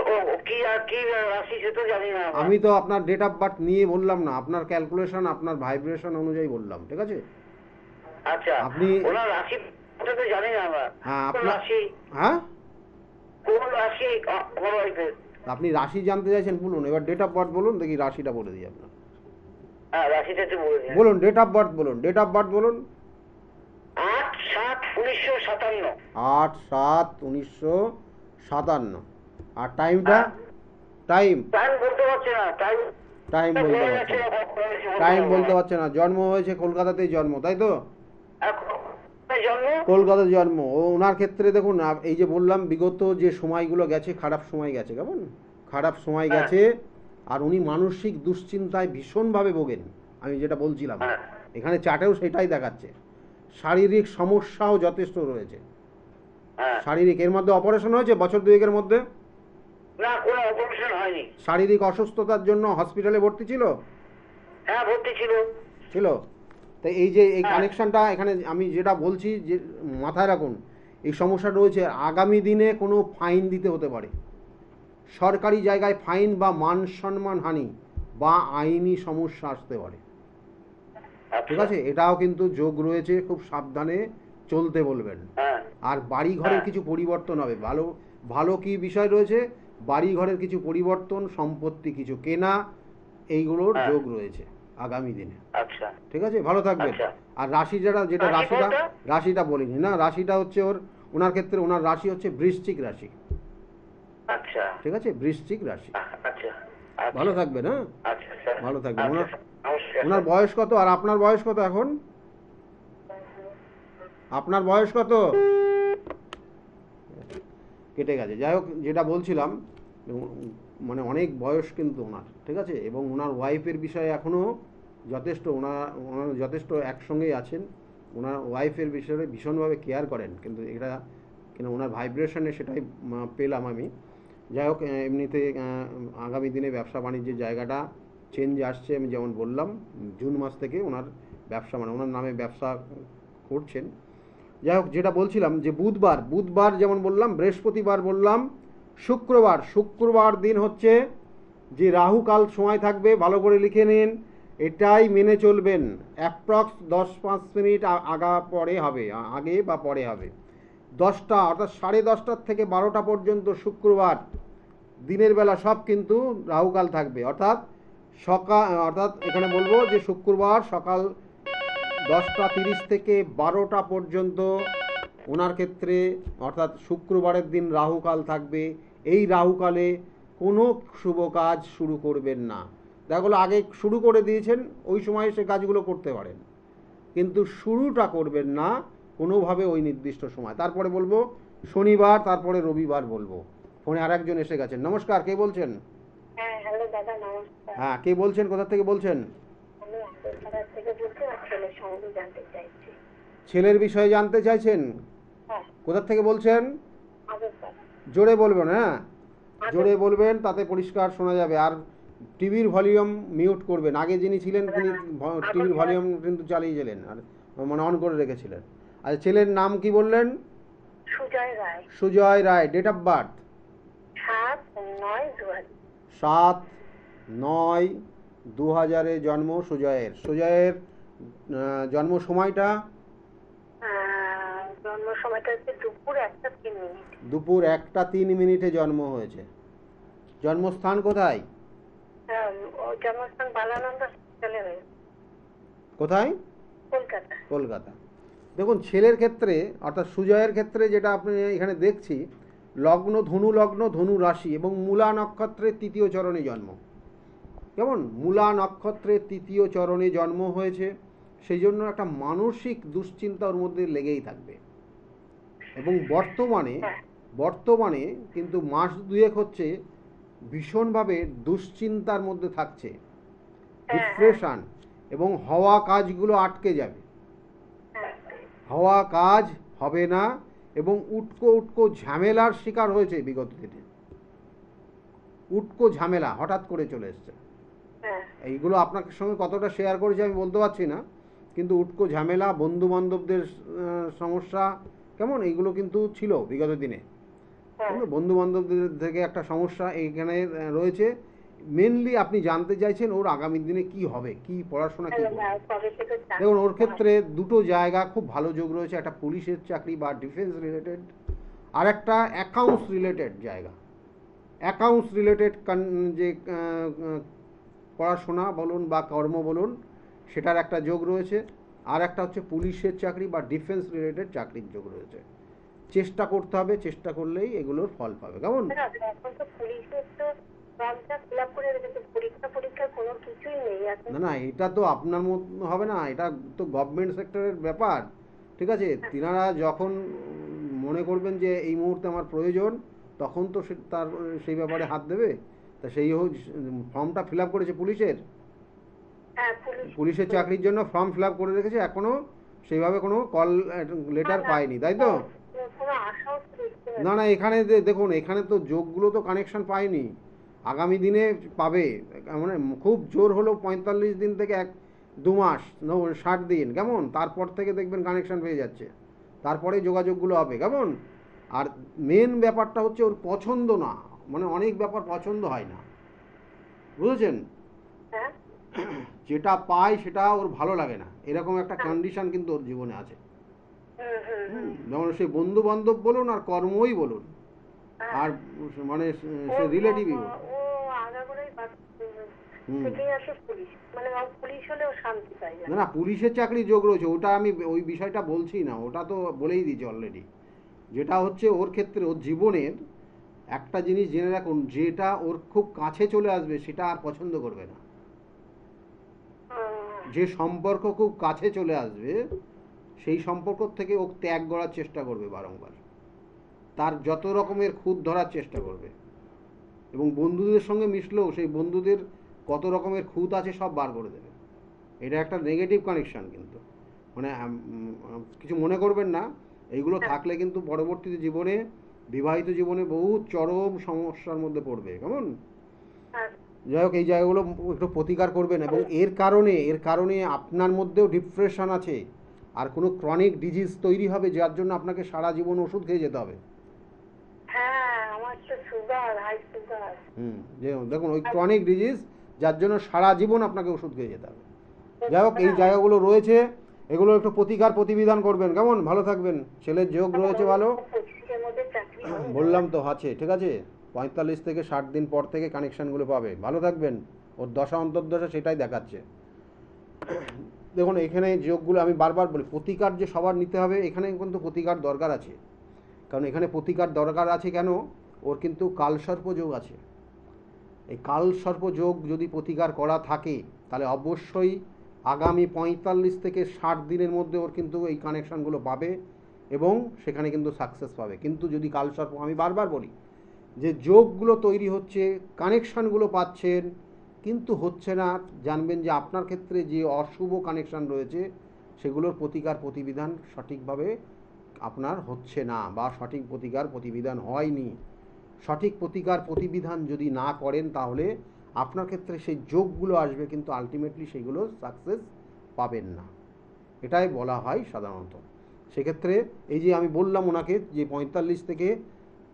কি আর কি রাশি সে তো জানি না। আমি তো আপনার ডেট অফ বার্থ নিয়ে বললাম না, আপনার ক্যালকুলেশন আপনার ভাইব্রেশন অনুযায়ী বললাম, ঠিক আছে? আচ্ছা, আপনি- ওনার রাশি তো জানি না আমরা। হ্যাঁ কোন আপনার, রাশি? হ্যাঁ কোন রাশি আমার ওয়াইফের? আপনি রাশি জানতে চাইছেন, বলুন। এবার ডেট অফ বার্থ বলুন, দেখি রাশিটা বলে দিই আপনার। হ্যাঁ, রাশিটা একটু বলে দিন। বলুন ডেট অফ বার্থ বলুন, ডেট অফ বার্থ বলুন। 8/7/1957। 8/7/1957। আর টাইমটা? হ্যাঁ। টাইম টাইম বলতে পারছি না, টাইম টাইম বলতে পারছে না, টাইম বলতে পারছে না। জন্ম হয়েছে কলকাতাতেই জন্ম, তাই তো? জন্ম। কলকাতায় জন্ম। ও ওনার ক্ষেত্রে দেখুন, এই যে বললাম বিগত যে সময়গুলো গেছে, খারাপ সময় গেছে, কেমন খারাপ সময় হ্যাঁ। গেছে। আর উনি মানসিক দুশ্চিন্তায় ভীষণভাবে ভোগেন, আমি যেটা বলছিলাম। হ্যাঁ। এখানে চাটেও সেটাই দেখাচ্ছে। শারীরিক সমস্যাও যথেষ্ট রয়েছে। হ্যাঁ। শারীরিক, এর মধ্যে অপারেশন হয়েছে বছর দুয়েকের মধ্যে? না, কোনো অপারেশন হয়নি। শারীরিক অসুস্থতার জন্য হসপিটালে ভর্তি ছিল? হ্যাঁ, ভর্তি ছিল। ছিল। তাই এই যে এই হ্যাঁ। কানেকশনটা এখানে আমি যেটা বলছি, যে মাথায় রাখুন, এই সমস্যা রয়েছে। আগামী দিনে কোনো ফাইন দিতে হতে পারে, সরকারি জায়গায় ফাইন বা মান সম্মান হানি বা আইনি সমস্যা আসতে পারে। ঠিক আছে, এটাও কিন্তু যোগ রয়েছে, খুব সাবধানে চলতে বলবেন। হ্যাঁ। আর বাড়ি ঘরের হ্যাঁ। কিছু পরিবর্তন হবে। ভালো ভালো কি বিষয় রয়েছে? বাড়ি ঘরের কিছু পরিবর্তন, সম্পত্তি কিছু কেনা, এইগুলোর হ্যাঁ। যোগ রয়েছে আগামী দিনে। আচ্ছা। ঠিক আছে, ভালো থাকবেন। আচ্ছা। আর রাশি যেটা রাশিটা রাশিফলটা? রাশিটা বলিনি না, রাশিটা হচ্ছে ওনার ক্ষেত্রে ওনার রাশি হচ্ছে বৃশ্চিক রাশি। আচ্ছা। ঠিক আছে, বৃশ্চিক রাশি। আচ্ছা। ভালো থাকবেন, হ্যাঁ, আচ্ছা স্যার। ভালো থাকবেন। আচ্ছা, ওনার নমস্কার। ওনার বয়স কত আর আপনার বয়স কত এখন? আপনার বয়স কত? কেটে গেছে। যাই হোক, যেটা বলছিলাম, মানে অনেক বয়স কিন্তু ওনার, ঠিক আছে, এবং ওনার ওয়াইফের বিষয়ে এখনও যথেষ্ট ওনার যথেষ্ট একসঙ্গেই আছেন। ওনার ওয়াইফের বিষয়ে ভীষণভাবে কেয়ার করেন, কিন্তু এটা কিনা ওনার ভাইব্রেশনে সেটাই পেলাম আমি। যাই হোক, এমনিতে আগামী দিনে ব্যবসা বাণিজ্যের জায়গাটা চেঞ্জ আসছে। আমি যেমন বললাম, জুন মাস থেকে ওনার ব্যবসা, মানে ওনার নামে ব্যবসা করছেন। যাই হোক, যেটা বলছিলাম, যে বুধবার যেমন বললাম, বৃহস্পতিবার বললাম, শুক্রবার দিন হচ্ছে যে রাহুকাল সময় থাকবে, ভালো করে লিখে নিন, এটাই মেনে চলবেন। অ্যাপ্রক্স 10-5 মিনিট আগে বা পরে হবে। 10টা অর্থাৎ 10:30 থেকে 12টা পর্যন্ত শুক্রবার দিনের বেলা সব কিন্তু রাহুকাল থাকবে। অর্থাৎ এখানে বলবো যে শুক্রবার সকাল 10:30 থেকে 12টা পর্যন্ত ওনার ক্ষেত্রে, অর্থাৎ শুক্রবারের দিন রাহুকাল থাকবে। এই রাহুকালে কোনো শুভ কাজ শুরু করবেন না। দেখা গেলো আগে শুরু করে দিয়েছেন, ওই সময় সে কাজগুলো করতে পারেন, কিন্তু শুরুটা করবেন না কোনোভাবে ওই নির্দিষ্ট সময়। তারপরে বলবো শনিবার, তারপরে রবিবার বলবো। ফোনে আর একজন এসে গেছেন। নমস্কার, কে বলছেন? হ্যাঁ, হ্যালো দাদা, নমস্কার। হ্যাঁ, কে বলছেন, কোথা থেকে বলছেন? আমি আন্দরপাড়া থেকে বলছি, আর ছেলের সম্বন্ধে জানতে চাইছি। ছেলের বিষয়ে জানতে চাইছেন? হ্যাঁ, কোথা থেকে বলছেন? আন্দরপাড়া। জোরে বলবেন, হ্যাঁ জোরে বলবেন, তাতে পরিষ্কার শোনা যাবে। আর টিভির ভলিউম মিউট করবেন। আগে যিনি ছিলেন তিনি টিভির ভলিউম কিন্তু চালিয়েছিলেন, আর মানে অন করে রেখেছিলেন। আর ছেলের নাম কি বললেন? Sujoy Roy. Sujoy Roy. Date of birth? 7/9/2000। 7/9/2000 জন্ম সুজয়ের জন্ম সময়টা? জন্ম সময়টা হচ্ছে দুপুর 1:03। দুপুর 1:03 জন্ম হয়েছে। জন্মস্থান কোথায়? জন্মস্থান বালানন্দ হসপিটালে হয়েছে। কোথায়? কলকাতা। কলকাতা। দেখুন, ছেলের ক্ষেত্রে অর্থাৎ সুজয়ের ক্ষেত্রে যেটা আপনি এখানে দেখছি, লগ্ন ধনু রাশি এবং মূলা নক্ষত্রের 3য় চরণে জন্ম। কেমন? মূলা নক্ষত্রের 3য় চরণে জন্ম হয়েছে, সেই জন্য একটা মানসিক দুশ্চিন্তা ওর মধ্যে লেগেই থাকবে। এবং বর্তমানে কিন্তু মাস দুয়েক হচ্ছে ভীষণভাবে দুশ্চিন্তার মধ্যে থাকছে, ডিপ্রেশন, এবং হওয়া কাজগুলো আটকে যাবে, হওয়া কাজ হবে না, এবং উটকো ঝামেলার শিকার হয়েছে বিগত দিনে। উটকো ঝামেলা হঠাৎ করে চলে এসছে। এইগুলো আপনার সঙ্গে কতটা শেয়ার করেছি আমি বলতে পারছি না, কিন্তু উটকো ঝামেলা, বন্ধু বান্ধবদের সমস্যা, কেমন, এইগুলো কিন্তু ছিল বিগত দিনে। বন্ধু বান্ধবদের থেকে একটা সমস্যা এইখানে রয়েছে। মেনলি আপনি জানতে চাইছেন ওর আগামী দিনে কি হবে, কি পড়াশোনা কি করবে। দেখুন ওর ক্ষেত্রে দুটো জায়গা খুব ভালো যোগ রয়েছে, একটা পুলিশের চাকরি বা ডিফেন্স রিলেটেড, আর একটা অ্যাকাউন্টস রিলেটেড জায়গা। অ্যাকাউন্টস রিলেটেড যে পড়াশোনা বলুন বা কর্ম বলুন, সেটার একটা যোগ রয়েছে। আর একটা হচ্ছে পুলিশের চাকরি বা ডিফেন্স রিলেটেড চাকরির যোগ রয়েছে। চেষ্টা করতে হবে, চেষ্টা করলেই এগুলোর ফল পাবে। কেমন? না না, এটা তো আপনার মত হবে না, এটা তো গভর্নমেন্ট সেক্টরের ব্যাপার। ঠিক আছে, তিনারা যখন মনে করবেন যে এই মুহূর্তে আমার প্রয়োজন, তখন তো তার সেই ব্যাপারে হাত দেবে। তা সেই ফর্মটা ফিল আপ করেছে পুলিশের চাকরির জন্য ফর্ম ফিল আপ করে রেখেছে, এখনো সেইভাবে কোনো কল লেটার পায়নি, তাই তো? না না, এখানে দেখুন, এখানে তো যোগগুলো তো কানেকশন পায়নি, আগামী দিনে পাবে। মানে খুব জোর হলো 45 দিন থেকে 2 মাস, 60 দিন, কেমন, তারপর থেকে দেখবেন কানেকশন পেয়ে যাচ্ছে, তারপরে যোগাযোগগুলো হবে। কেমন? আর মেন ব্যাপারটা হচ্ছে ওর পছন্দ না, মানে অনেক ব্যাপার পছন্দ হয় না, বুঝেছেন? যেটা পায় সেটা ওর ভালো লাগে না, এরকম একটা কন্ডিশন কিন্তু ওর জীবনে আছে। যেমন সে বন্ধু বান্ধব বলুন আর কর্মই বলুন, আর মানে সে রিলেটিভই বলুন। না না, পুলিশের চাকরি যোগ রয়েছে, ওটা আমি ওই বিষয়টা বলছি না, ওটা তো বলেই দিয়েছি অলরেডি। যেটা হচ্ছে ওর ক্ষেত্রে, ওর জীবনের একটা জিনিস জেনে রাখুন, যেটা ওর খুব কাছে চলে আসবে সেটা আর পছন্দ করবে না। যে সম্পর্ক খুব কাছে চলে আসবে সেই সম্পর্ক থেকে ও ত্যাগ করার চেষ্টা করবে বারংবার, তার যত রকমের খুঁত ধরার চেষ্টা করবে, এবং বন্ধুদের সঙ্গে মিশলেও সেই বন্ধুদের কত রকমের খুঁত আছে সব বার করে দেবে। এটা একটা নেগেটিভ কানেকশান, কিন্তু মানে কিছু মনে করবেন না, এইগুলো থাকলে কিন্তু পরবর্তীতে জীবনে, বিবাহিত জীবনে বহু চরম সমস্যার মধ্যে পড়বে। কেমন? যাই হোক, এই জায়গাগুলো একটু প্রতিকার করবেন, এবং এর কারণে আপনার মধ্যেও ডিপ্রেশন আছে, আর কোনো ক্রনিক ডিজিজ তৈরি হবে যার জন্য আপনাকে সারা জীবন ওষুধ খেয়ে যেতে হবে। দেখুন, ওই ক্রনিক ডিজিজ যার জন্য সারা জীবন আপনাকে ওষুধ খেয়ে যেতে হবে। যাই হোক, এই জায়গাগুলো রয়েছে, এগুলো একটু প্রতিবিধান করবেন। কেমন? ভালো থাকবেন। ছেলের যোগ রয়েছে ভালো, বললাম তো আছে। ঠিক আছে, 45 থেকে 60 দিন পর থেকে কানেকশানগুলো পাবে। ভালো থাকবেন। ওর দশা অন্তর্দশা সেটাই দেখাচ্ছে। দেখুন, এখানে যোগগুলো আমি বারবার বলি, প্রতিকার যে সবার নিতে হবে, এখানে কিন্তু প্রতিকার দরকার আছে। কারণ এখানে প্রতিকার দরকার আছে কেন? ওর কিন্তু কালসর্প যোগ আছে। এই কালসর্প যোগ যদি প্রতিকার করা থাকে, তাহলে অবশ্যই আগামী 45 থেকে 60 দিনের মধ্যে ওর কিন্তু এই কানেকশানগুলো পাবে, এবং সেখানে কিন্তু সাকসেস পাবে। কিন্তু যদি কালসর্প, আমি বারবার বলি যে যোগগুলো তৈরি হচ্ছে, কানেকশানগুলো পাচ্ছেন, কিন্তু হচ্ছে না, জানবেন যে আপনার ক্ষেত্রে যে অশুভ কানেকশান রয়েছে সেগুলোর প্রতিকার প্রতিবিধান সঠিকভাবে আপনার হচ্ছে না, বা সঠিক প্রতিকার প্রতিবিধান হয়নি। সঠিক প্রতিকার প্রতিবিধান যদি না করেন, তাহলে আপনার ক্ষেত্রে সেই যোগগুলো আসবে, কিন্তু আলটিমেটলি সেগুলো সাকসেস পাবেন না, এটাই বলা হয় সাধারণত। সেক্ষেত্রে এই যে আমি বললাম ওনাকে যে 45 থেকে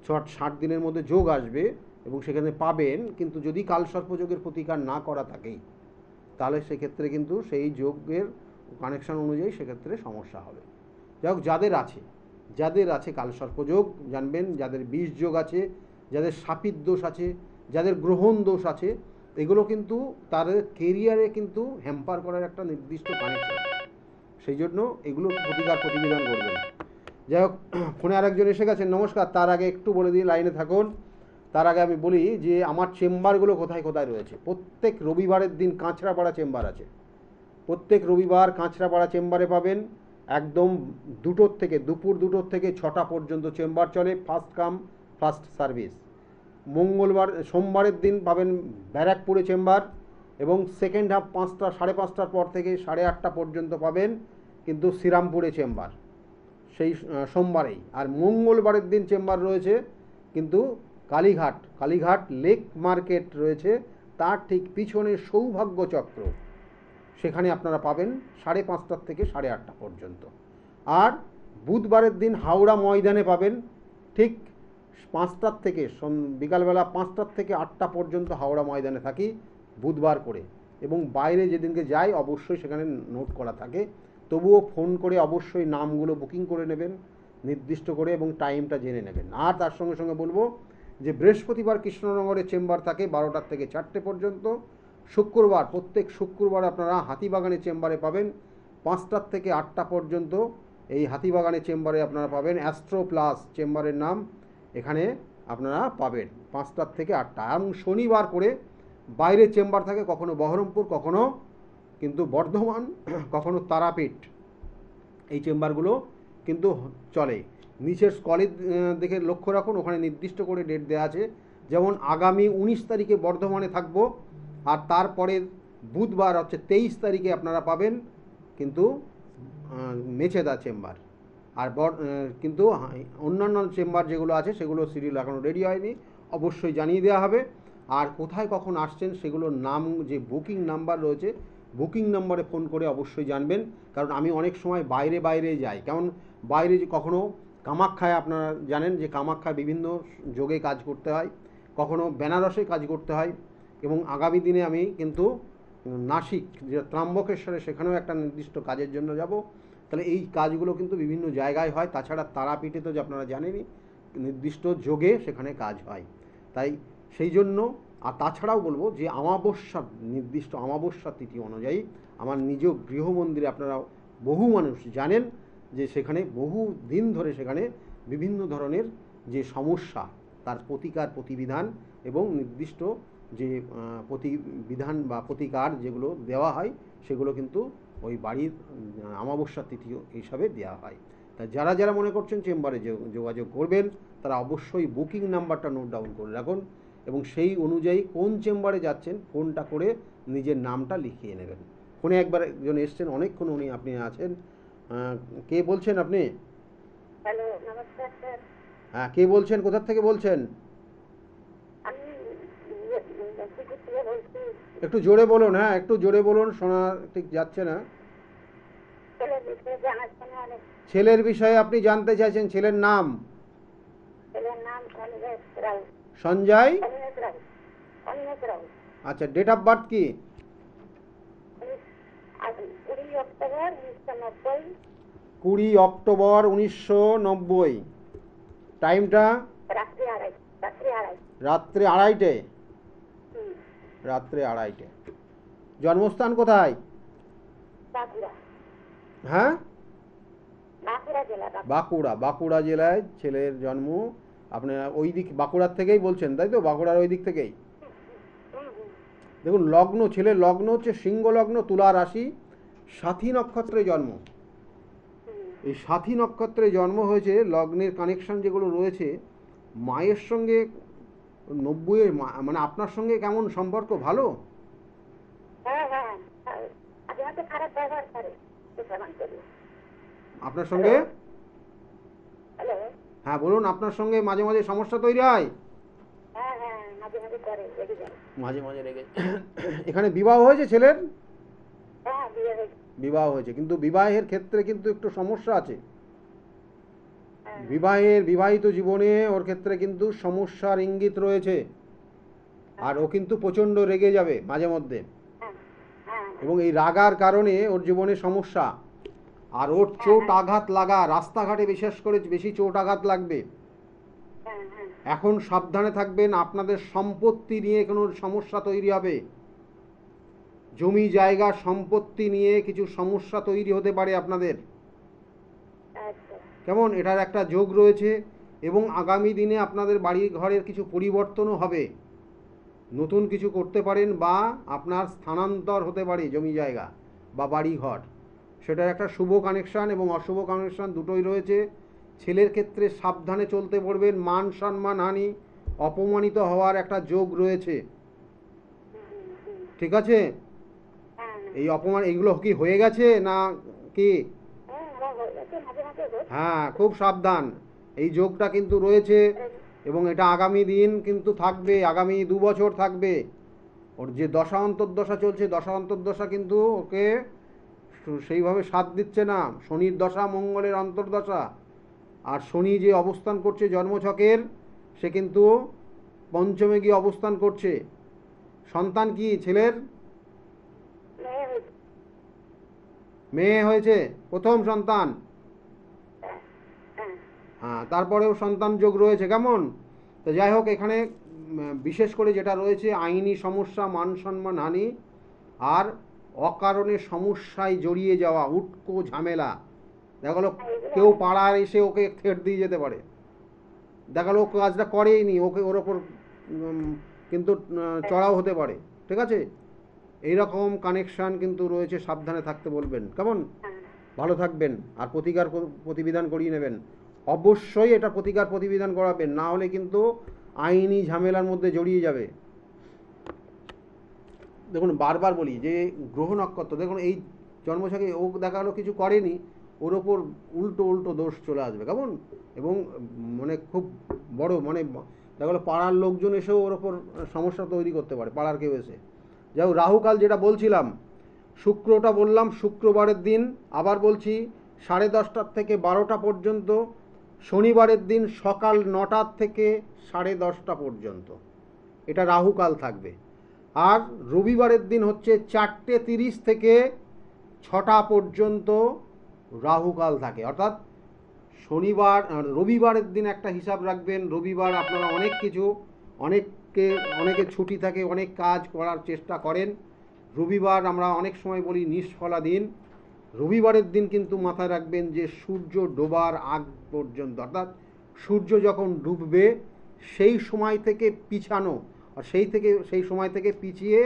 60 দিনের মধ্যে যোগ আসবে এবং সেখানে পাবেন, কিন্তু যদি কালসর্পযোগের প্রতিকার না করা থাকেই, তাহলে সেক্ষেত্রে কিন্তু সেই যোগের কানেকশান অনুযায়ী সেক্ষেত্রে সমস্যা হবে। যাই হোক, যাদের আছে কালসর্পযোগ, জানবেন যাদের বিষ যোগ আছে, যাদের শাপিত দোষ আছে, যাদের গ্রহণ দোষ আছে, এগুলো কিন্তু তাদের কেরিয়ারে কিন্তু হ্যাম্পার করার একটা নির্দিষ্ট কানেকশন। সেই জন্য এগুলো প্রতিকার প্রতিবিধান করবেন। যাই হোক, ফোনে আরেকজন এসে গেছেন, নমস্কার। তার আগে একটু বলে দিই, লাইনে থাকুন। তার আগে আমি বলি যে আমার চেম্বারগুলো কোথায় কোথায় রয়েছে। প্রত্যেক রবিবারের দিন কাঁচরাপাড়া চেম্বার আছে। প্রত্যেক রবিবার কাঁচরাপাড়া চেম্বারে পাবেন। একদম দুপুর 2টোর থেকে 6টা পর্যন্ত চেম্বার চলে, ফার্স্ট কাম ফার্স্ট সার্ভিস। সোমবারের দিন পাবেন ব্যারাকপুরে চেম্বার, এবং সেকেন্ড হাফ 5:30টার পর থেকে 8:30 পর্যন্ত পাবেন কিন্তু শ্রীরামপুরে চেম্বার, সেই সোমবারেই। আর মঙ্গলবারের দিন চেম্বার রয়েছে কিন্তু কালীঘাট লেক মার্কেট রয়েছে, তার ঠিক পিছনে সৌভাগ্য চক্র, সেখানে আপনারা পাবেন 5:30 থেকে 8:30 পর্যন্ত। আর বুধবারের দিন হাওড়া ময়দানে পাবেন ঠিক 5টার থেকে বিকালবেলা 5টার থেকে 8টা পর্যন্ত হাওড়া ময়দানে থাকি বুধবার করে। এবং বাইরে যেদিনকে যাই অবশ্যই সেখানে নোট করা থাকে, তবুও ফোন করে অবশ্যই নামগুলো বুকিং করে নেবেন নির্দিষ্ট করে, এবং টাইমটা জেনে নেবেন। আর তার সঙ্গে সঙ্গে বলবো যে বৃহস্পতিবার কৃষ্ণনগরের চেম্বার থাকে 12টার থেকে 4টে পর্যন্ত। প্রত্যেক শুক্রবার আপনারা হাতিবাগানের চেম্বারে পাবেন 5টার থেকে 8টা পর্যন্ত। এই হাতিবাগানের চেম্বারে আপনারা পাবেন অ্যাস্ট্রো প্লাস চেম্বারের নাম, এখানে আপনারা পাবেন 5টার থেকে 8টা। এবং শনিবার করে বাইরে চেম্বার থাকে, কখনো বহরমপুর, কখনো কিন্তু বর্ধমান, কখনো তারাপীঠ। এই চেম্বারগুলো কিন্তু চলে। নিচের স্কলে দেখে লক্ষ্য রাখুন, ওখানে নির্দিষ্ট করে ডেট দেওয়া আছে। যেমন আগামী 19 তারিখে বর্ধমানে থাকবো, আর তারপরের বুধবার হচ্ছে 23 তারিখে আপনারা পাবেন কিন্তু মেচেদা চেম্বার। আর কিন্তু অন্যান্য চেম্বার যেগুলো আছে সেগুলো সিরিয়াল এখনও রেডি হয়নি, অবশ্যই জানিয়ে দেওয়া হবে। আর কোথায় কখন আসছেন সেগুলোর নাম, যে বুকিং নাম্বার রয়েছে, বুকিং নাম্বারে ফোন করে অবশ্যই জানবেন। কারণ আমি অনেক সময় বাইরে যাই, কেমন বাইরে যে কখনও কামাখ্যায়, আপনারা জানেন যে কামাখ্যায় বিভিন্ন যোগে কাজ করতে হয়, কখনও বেনারসে কাজ করতে হয়, এবং আগামী দিনে আমি কিন্তু নাসিক, যে ত্র্যম্বকেশ্বরে, সেখানেও একটা নির্দিষ্ট কাজের জন্য যাব। তাহলে এই কাজগুলো কিন্তু বিভিন্ন জায়গায় হয়। তাছাড়া তারাপীঠে তো যে আপনারা জানেনই নির্দিষ্ট যোগে সেখানে কাজ হয়, তাই সেই জন্য। আর তাছাড়াও বলবো যে নির্দিষ্ট অমাবস্যা তিথি অনুযায়ী আমার নিজ গৃহমন্দিরে আপনারা বহু মানুষ জানেন যে সেখানে বহু দিন ধরে সেখানে বিভিন্ন ধরনের যে সমস্যা, তার প্রতিবিধান এবং নির্দিষ্ট যে প্রতিবিধান বা প্রতিকার যেগুলো দেওয়া হয়, সেগুলো কিন্তু ওই বাড়ির অমাবস্যা তিথি হিসাবে দেওয়া হয়। তা যারা মনে করছেন চেম্বারে যোগাযোগ করবেন, তারা অবশ্যই বুকিং নাম্বারটা নোট ডাউন করে রাখুন, এবং সেই অনুযায়ী কোন চেম্বারে যাচ্ছেন ফোনটা করে নিজের নামটা লিখিয়ে নেবেন। ফোনে একবার একজন এসছেন, অনেকক্ষণ আপনি আছেন। কে বলছেন আপনি? হ্যালো, নমস্কার স্যার। হ্যাঁ, কে বলছেন, কোথা থেকে বলছেন? আমি মেদিনীপুর থেকে বলছি। একটু জোরে বলুন। হ্যাঁ, একটু জোরে বলুন, শোনা ঠিক যাচ্ছে না। ছেলের বিষয়ে জানার জন্য অনেক। ছেলের বিষয়ে আপনি জানতে চাইছেন, ছেলের নাম? ছেলের নাম অনিমেষ রাউত। সঞ্জয়? অনিমেষ রাউত। আচ্ছা, ডেট অফ বার্থ কি? 20 অক্টোবর 1990। 20 অক্টোবর 1990। টাইমটা? রাত্রি 2:30। রাত্রে 2:30টে। রাত্রে 2:30টে। জন্মস্থান কোথায়? বাঁকুড়া। হ্যাঁ, বাঁকুড়া জেলা। বাঁকুড়া জেলায় ছেলের জন্ম। আপনারা ওই দিক বাঁকুড়ার থেকেই বলছেন, তাই তো? বাঁকুড়ার ওই দিক থেকেই। দেখুন, লগ্ন, ছেলের লগ্ন হচ্ছে সিংহ লগ্ন, তুলা রাশি, সাথী নক্ষত্রে জন্ম। এই সাথী নক্ষত্রে জন্ম হয়েছে। লগ্নের কানেকশন যেগুলো রয়েছে, মায়ের সঙ্গে 90-এর, মানে আপনার সঙ্গে কেমন সম্পর্ক? ভালো? হ্যাঁ, খারাপ ব্যবহার করে। আপনার সঙ্গে? হ্যালো। হ্যাঁ বলুন, আপনার সঙ্গে মাঝে মাঝে সমস্যা তৈরি হয়? হ্যাঁ, মাঝে মাঝে করে, রেগে যায়। মাঝে রেগে। এখানে বিবাহ হয়েছে ছেলের? হ্যাঁ, বিবাহ হয়েছে, কিন্তু বিবাহের ক্ষেত্রে কিন্তু একটু সমস্যা আছে। বিবাহিত জীবনে ওর ক্ষেত্রে কিন্তু সমস্যার ইঙ্গিত রয়েছে। আর ও কিন্তু প্রচণ্ড রেগে যাবে মাঝে মধ্যে, এবং এই রাগার কারণে ওর জীবনে সমস্যা। আর ওর চোট আঘাত লাগা, রাস্তাঘাটে বিশেষ করে বেশি চোট আঘাত লাগবে। এখন সাবধানে থাকবেন, আপনাদের সম্পত্তি নিয়ে কোনো সমস্যা তৈরি হবে। জমি জায়গা সম্পত্তি নিয়ে কিছু সমস্যা তৈরি হতে পারে আপনাদের, কেমন, এটার একটা যোগ রয়েছে। এবং আগামী দিনে আপনাদের বাড়ি ঘরের কিছু পরিবর্তনও হবে, নতুন কিছু করতে পারেন, বা আপনার স্থানান্তর হতে পারে জমি জায়গা বা বাড়ি ঘর, সেটার একটা শুভ কানেকশান এবং অশুভ কানেকশান দুটোই রয়েছে। ছেলের ক্ষেত্রে সাবধানে চলতে পারবেন, মান সম্মান হানি, অপমানিত হওয়ার একটা যোগ রয়েছে, ঠিক আছে? এই অপমান এইগুলো কি হয়ে গেছে না কি? হ্যাঁ, খুব সাবধান, এই যোগটা কিন্তু রয়েছে এবং এটা আগামী দিন কিন্তু থাকবে, আগামী 2 বছর থাকবে। ওর যে দশা অন্তর্দশা চলছে, দশা অন্তর্দশা কিন্তু ওকে সেইভাবে সাথ দিচ্ছে না। শনির দশা, মঙ্গলের অন্তর্দশা, আর শনি যে অবস্থান করছে জন্মছকের, সে কিন্তু পঞ্চমে গিয়ে অবস্থান করছে। সন্তান কি ছেলের? মেয়ে হয়েছে, প্রথম সন্তান। হ্যাঁ, তারপরেও সন্তান যোগ রয়েছে, কেমন? তো যাই হোক, এখানে বিশেষ করে যেটা রয়েছে আইনি সমস্যা, মান সম্মান হানি, আর অকারণে সমস্যায় জড়িয়ে যাওয়া, উটকো ঝামেলা। দেখা গেলো কেউ পাড়ার এসে ওকে থেট দিয়ে যেতে পারে, দেখা গেলো কাজটা করেইনি, ওকে ওর ওপর কিন্তু চড়াও হতে পারে, ঠিক আছে? এইরকম কানেকশান কিন্তু রয়েছে, সাবধানে থাকতে বলবেন, কেমন? ভালো থাকবেন, আর প্রতিবিধান করিয়ে নেবেন অবশ্যই। এটা প্রতিবিধান করাবেন, না হলে কিন্তু আইনি ঝামেলার মধ্যে জড়িয়ে যাবে। দেখুন, বারবার বলি যে গ্রহ নক্ষত্র, দেখুন এই জন্মছকে ও দেখা গেলো কিছু করেনি, ওর ওপর উল্টো দোষ চলে আসবে, কেমন? এবং মানে খুব বড়, মানে দেখা গেলো পাড়ার লোকজন এসেও ওর ওপর সমস্যা তৈরি করতে পারে, পাড়ার কেউ এসে। যাই হোক, রাহুকাল যেটা বলছিলাম, শুক্রটা বললাম শুক্রবারের দিন, আবার বলছি 10:30 থেকে 12টা পর্যন্ত, শনিবারের দিন সকাল 9টা থেকে 10:30 পর্যন্ত, এটা রাহুকাল থাকবে। আর রবিবারের দিন হচ্ছে 4:30 থেকে 6টা পর্যন্ত রাহুকাল থাকে। অর্থাৎ রবিবারের দিন একটা হিসাব রাখবেন, রবিবার আপনারা অনেকে ছুটি থাকে, অনেক কাজ করার চেষ্টা করেন। রবিবার আমরা অনেক সময় বলি নিষ্ফলা দিন। রবিবারের দিন কিন্তু মাথায় রাখবেন যে সূর্য ডোবার আগ পর্যন্ত, অর্থাৎ সূর্য যখন ডুববে সেই সময় থেকে পিছানো, আর সেই সময় থেকে পিছিয়ে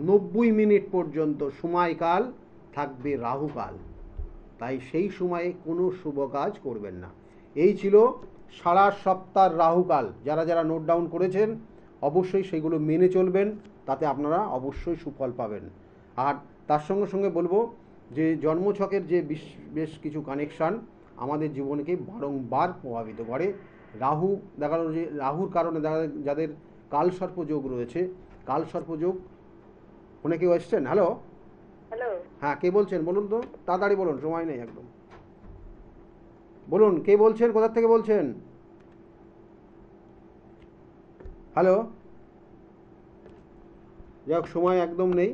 90 মিনিট পর্যন্ত সময়কাল থাকবে রাহুকাল। তাই সেই সময়ে কোনো শুভ কাজ করবেন না। এই ছিল সারা সপ্তাহের রাহুকাল। যারা যারা নোট ডাউন করেছেন অবশ্যই সেগুলো মেনে চলবেন, তাতে আপনারা অবশ্যই সুফল পাবেন। আর তার সঙ্গে সঙ্গে বলবো যে জন্মছকের যে বেশ কিছু কানেকশান আমাদের জীবনকে বারংবার প্রভাবিত করে। রাহু, দেখা গেল যে রাহুর কারণে যাদের কালসর্প যোগ রয়েছে, কালসর্প যোগ, অনেকে এসছেন। হ্যালো, হ্যাঁ, কে বলছেন বলুন তো, তাড়াতাড়ি বলুন, সময় নেই একদম, বলুন কে বলছেন, কোথা থেকে বলছেন? হ্যালো, যাক, সময় একদম নেই।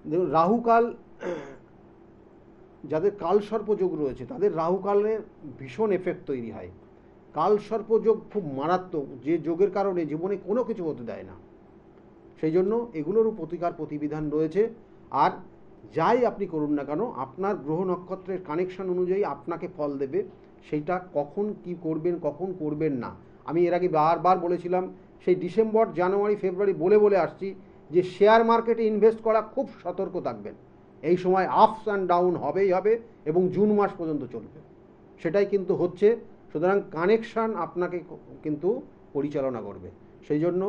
দেখুন, রাহুকাল, যাদের কালসর্প যোগ রয়েছে তাদের রাহুকালের ভীষণ এফেক্ট তৈরি হয়। কালসর্প যোগ খুব মারাত্মক, যে যোগের কারণে জীবনে কোনো কিছু হতে দেয় না। সেই জন্য এগুলোরও প্রতিবিধান রয়েছে। আর যাই আপনি করুন না কেন, আপনার গ্রহ নক্ষত্রের কানেকশান অনুযায়ী আপনাকে ফল দেবে। সেইটা কখন কি করবেন, কখন করবেন না, আমি এর আগে বারবার বলেছিলাম। সেই ডিসেম্বর, জানুয়ারি, ফেব্রুয়ারি বলে আসছি যে শেয়ার মার্কেটে ইনভেস্ট করা খুব সতর্ক থাকবেন। এই সময় আপস অ্যান্ড ডাউন হবেই হবে, এবং জুন মাস পর্যন্ত চলবে, সেটাই কিন্তু হচ্ছে। সুতরাং কানেকশান আপনাকে কিন্তু পরিচালনা করবে। সেই জন্য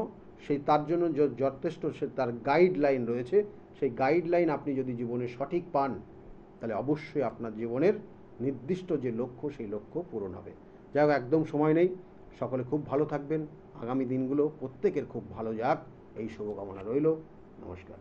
তার জন্য যথেষ্ট তার গাইডলাইন রয়েছে। সেই গাইডলাইন আপনি যদি জীবনে সঠিক পান, তাহলে অবশ্যই আপনার জীবনের নির্দিষ্ট যে লক্ষ্য, সেই লক্ষ্য পূরণ হবে। যাই হোক, একদম সময় নেই। সকলে খুব ভালো থাকবেন, আগামী দিনগুলো প্রত্যেকের খুব ভালো যাক, এই শুভকামনা রইল। নমস্কার।